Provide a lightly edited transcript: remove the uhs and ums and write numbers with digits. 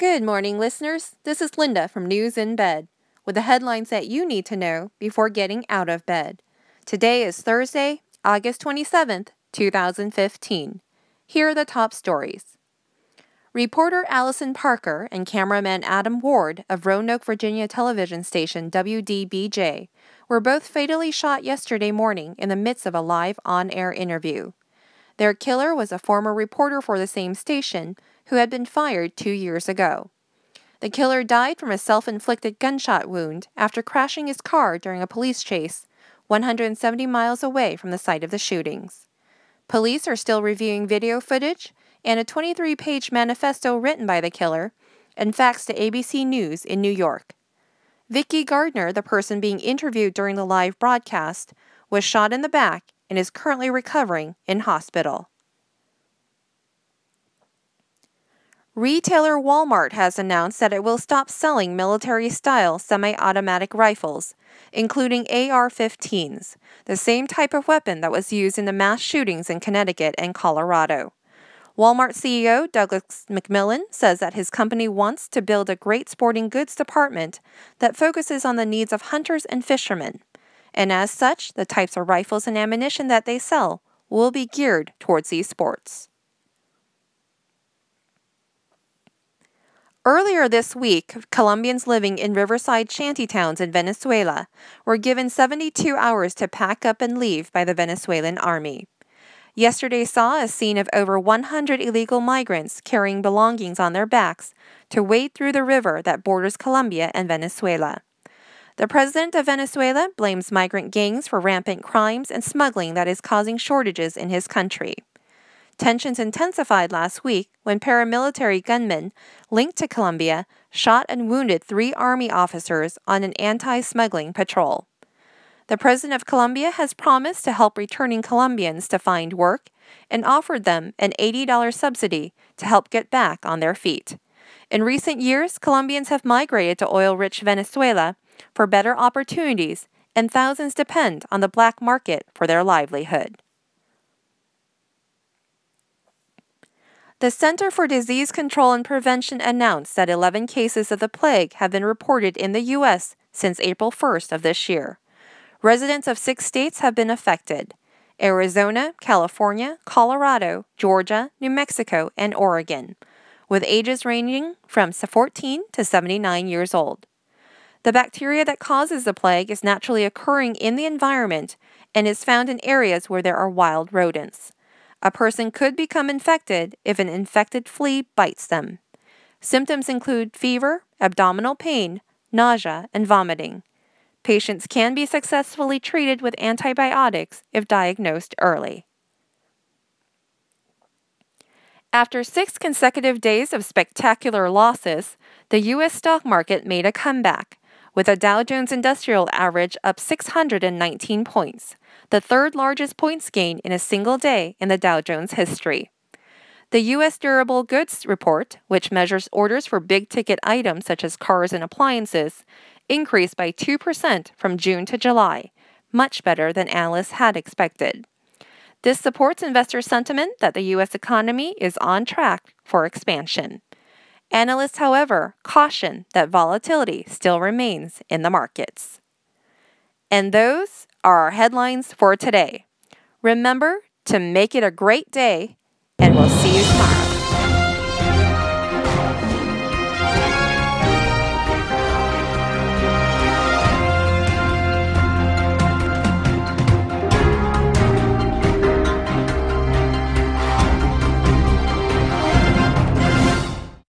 Good morning, listeners. This is Linda from News in Bed, with the headlines that you need to know before getting out of bed. Today is Thursday, August 27th, 2015. Here are the top stories. Reporter Alison Parker and cameraman Adam Ward of Roanoke, Virginia television station WDBJ were both fatally shot yesterday morning in the midst of a live on-air interview. Their killer was a former reporter for the same station who had been fired 2 years ago. The killer died from a self-inflicted gunshot wound after crashing his car during a police chase 170 miles away from the site of the shootings. Police are still reviewing video footage and a 23-page manifesto written by the killer and faxed to ABC News in New York. Vicki Gardner, the person being interviewed during the live broadcast, was shot in the back and is currently recovering in hospital. Retailer Walmart has announced that it will stop selling military-style semi-automatic rifles, including AR-15s, the same type of weapon that was used in the mass shootings in Connecticut and Colorado. Walmart CEO Douglas McMillon says that his company wants to build a great sporting goods department that focuses on the needs of hunters and fishermen, and as such, the types of rifles and ammunition that they sell will be geared towards these sports. Earlier this week, Colombians living in riverside shantytowns in Venezuela were given 72 hours to pack up and leave by the Venezuelan army. Yesterday saw a scene of over 100 illegal migrants carrying belongings on their backs to wade through the river that borders Colombia and Venezuela. The president of Venezuela blames migrant gangs for rampant crimes and smuggling that is causing shortages in his country. Tensions intensified last week when paramilitary gunmen linked to Colombia shot and wounded 3 army officers on an anti-smuggling patrol. The president of Colombia has promised to help returning Colombians to find work and offered them an $80 subsidy to help get back on their feet. In recent years, Colombians have migrated to oil-rich Venezuela for better opportunities, and thousands depend on the black market for their livelihood. The Center for Disease Control and Prevention announced that 11 cases of the plague have been reported in the U.S. since April 1st of this year. Residents of 6 states have been affected: Arizona, California, Colorado, Georgia, New Mexico, and Oregon, with ages ranging from 14 to 79 years old. The bacteria that causes the plague is naturally occurring in the environment and is found in areas where there are wild rodents. A person could become infected if an infected flea bites them. Symptoms include fever, abdominal pain, nausea, and vomiting. Patients can be successfully treated with antibiotics if diagnosed early. After 6 consecutive days of spectacular losses, the U.S. stock market made a comeback, with the Dow Jones Industrial Average up 619 points, the third largest points gain in a single day in the Dow Jones history. The U.S. Durable Goods Report, which measures orders for big-ticket items such as cars and appliances, increased by 2% from June to July, much better than analysts had expected. This supports investor sentiment that the U.S. economy is on track for expansion. Analysts, however, caution that volatility still remains in the markets. And those are our headlines for today. Remember to make it a great day, and we'll see you tomorrow.